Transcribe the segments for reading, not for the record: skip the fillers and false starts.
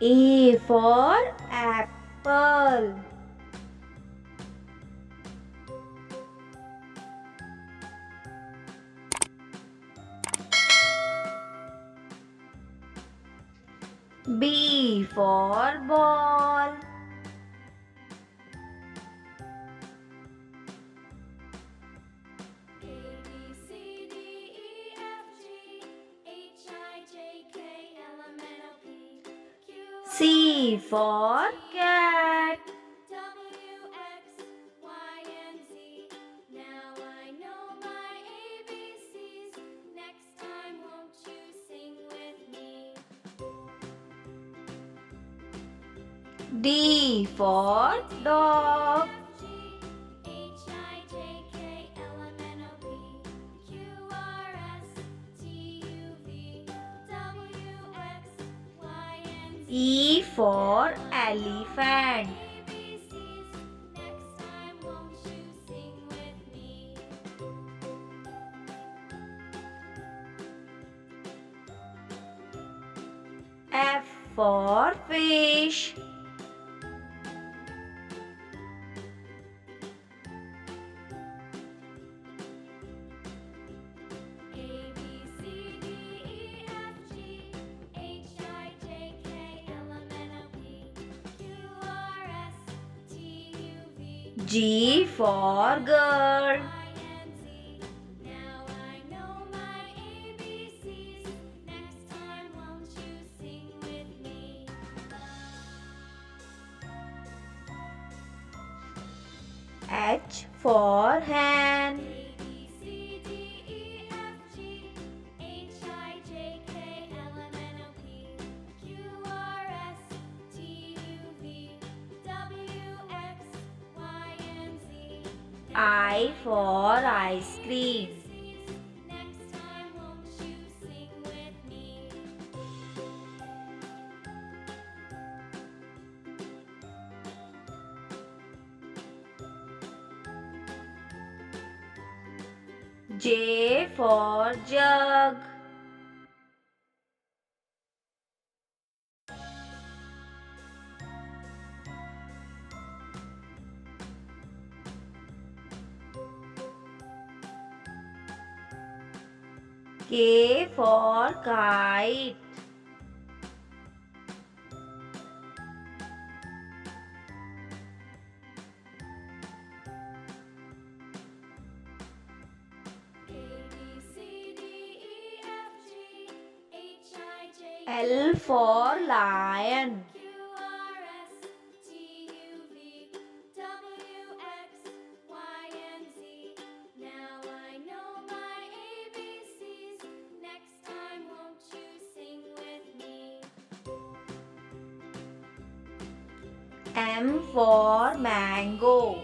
A for apple. B for ball. C for cat. D for dog. E for elephant. F for fish. G for girl. H for hen. I for ice cream. J for jug. K for kite. L for lion. M for mango.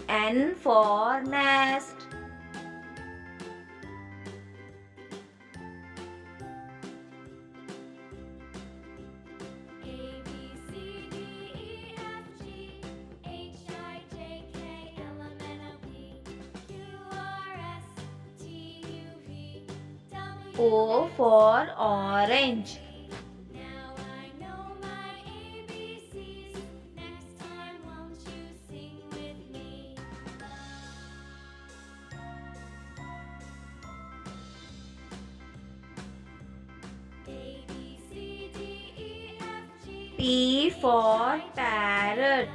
N for nest. O for orange. P for parrot.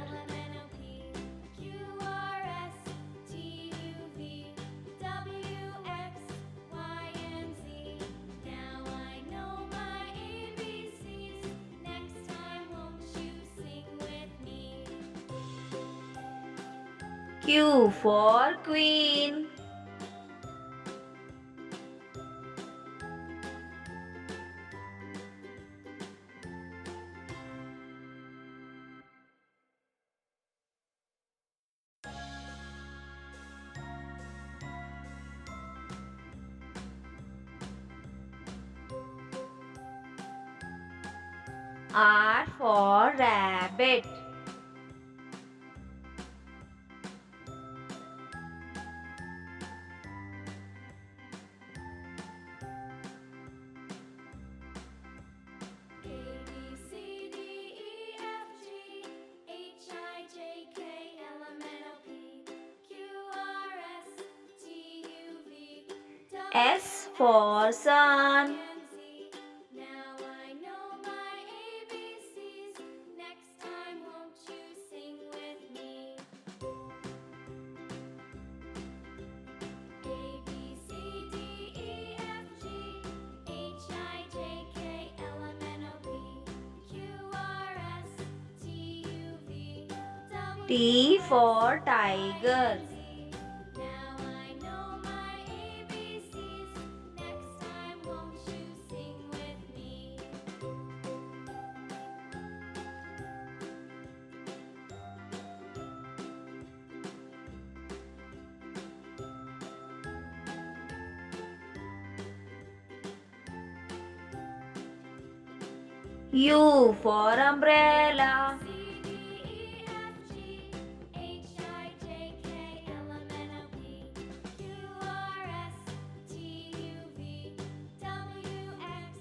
Q for queen. R for rabbit. S for sun. Now I know my ABCs. Next time, won't you sing with me? A, B, C, D, E, F, G, H, I, J, K, L, M, N, O, P, Q, R, S, T, U, V, W, T for tiger. Now I know my ABCs. Next time, won't you sing with me? U for umbrella. C, D, E, F, G, H, I, J, K, L, M, N, O, P, Q, R, S, T, U, V, W, X,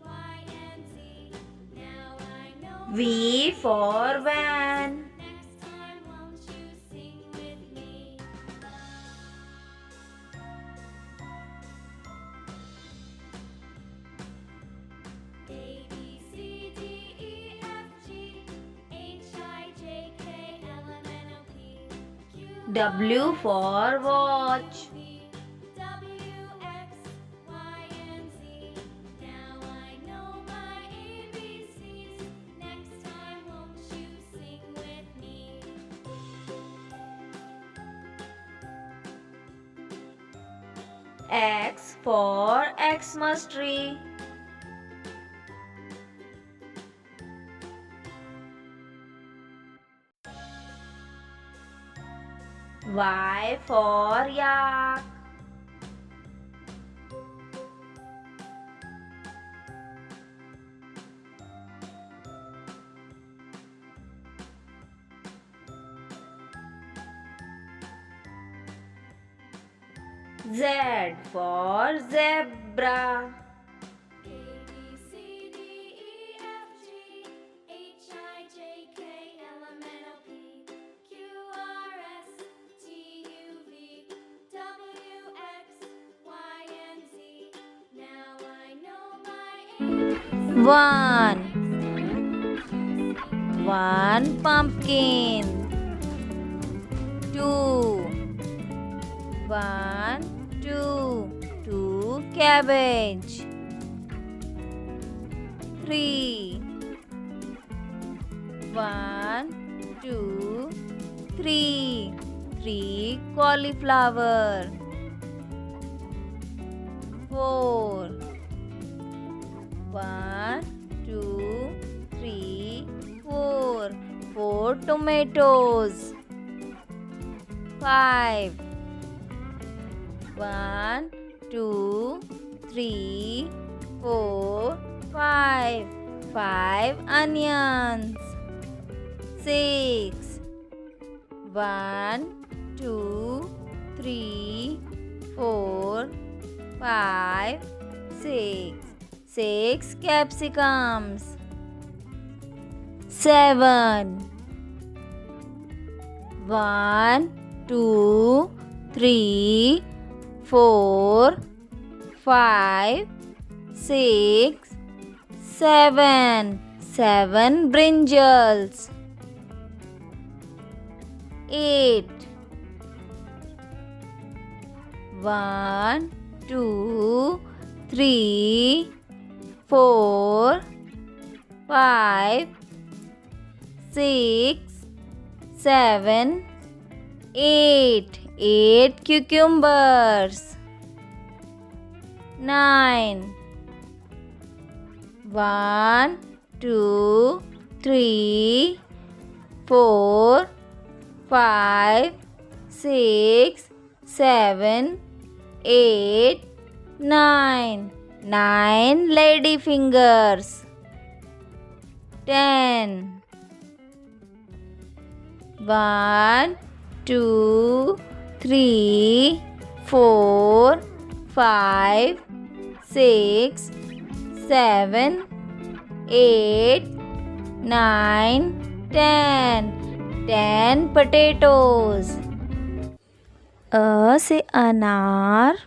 Y, and Z. Now I know V for van. next time, won't you sing with me? A, B, C, D, E, F, G, H, I, J, K, L, M, N, O, P, Q, W for watch. V, W, X, Y, and Z. Now I know my ABCs. Next time, won't you sing with me? X for Xmas tree. Y for yak. Z for zebra. A, B, C, D, E, F, G, H, I, J, K, L, M, N, O, P, Q, R, S, T, U, V, W, X, Y, and Z. Now I know my ABCs. One. Next time, One pumpkin. Two. One, two. Two cabbage. Three. One, two, three. Three cauliflower. Four. One, two, three, four. Four tomatoes. Five. One, two, three, four, five. Five onions. Six. One, two, three, four, five, six. Six capsicums. Seven. One, two, three, four, five, six, seven. Seven brinjals. Eight. One, two, three, four, five, six, seven, eight. Eight cucumbers. Nine. One, two, three, four, five, six, seven, eight, nine. Nine lady fingers. 10. 1, 2, 3, 4, 5, 6, 7, 8, 9, 10. 10 potatoes. A से अनार,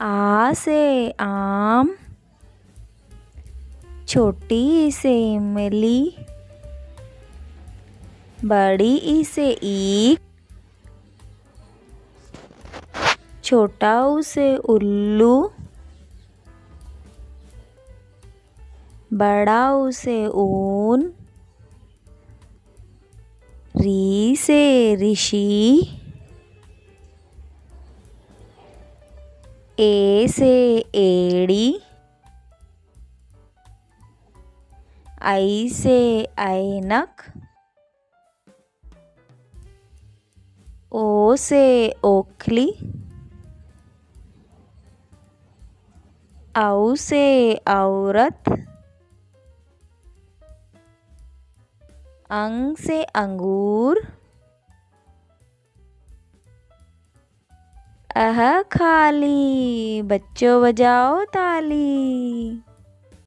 आ से आम, छोटी ई से इमली, बड़ी ई से ईख, छोटा ऊ से उल्लू, बड़ा ऊ से ऊन, री से ऋषि, ए से एड़ी, आई से ऐनक, ओ से ओखली, औ से औरत, अंग से अंगूर, अह खाली, बच्चों बजाओ ताली।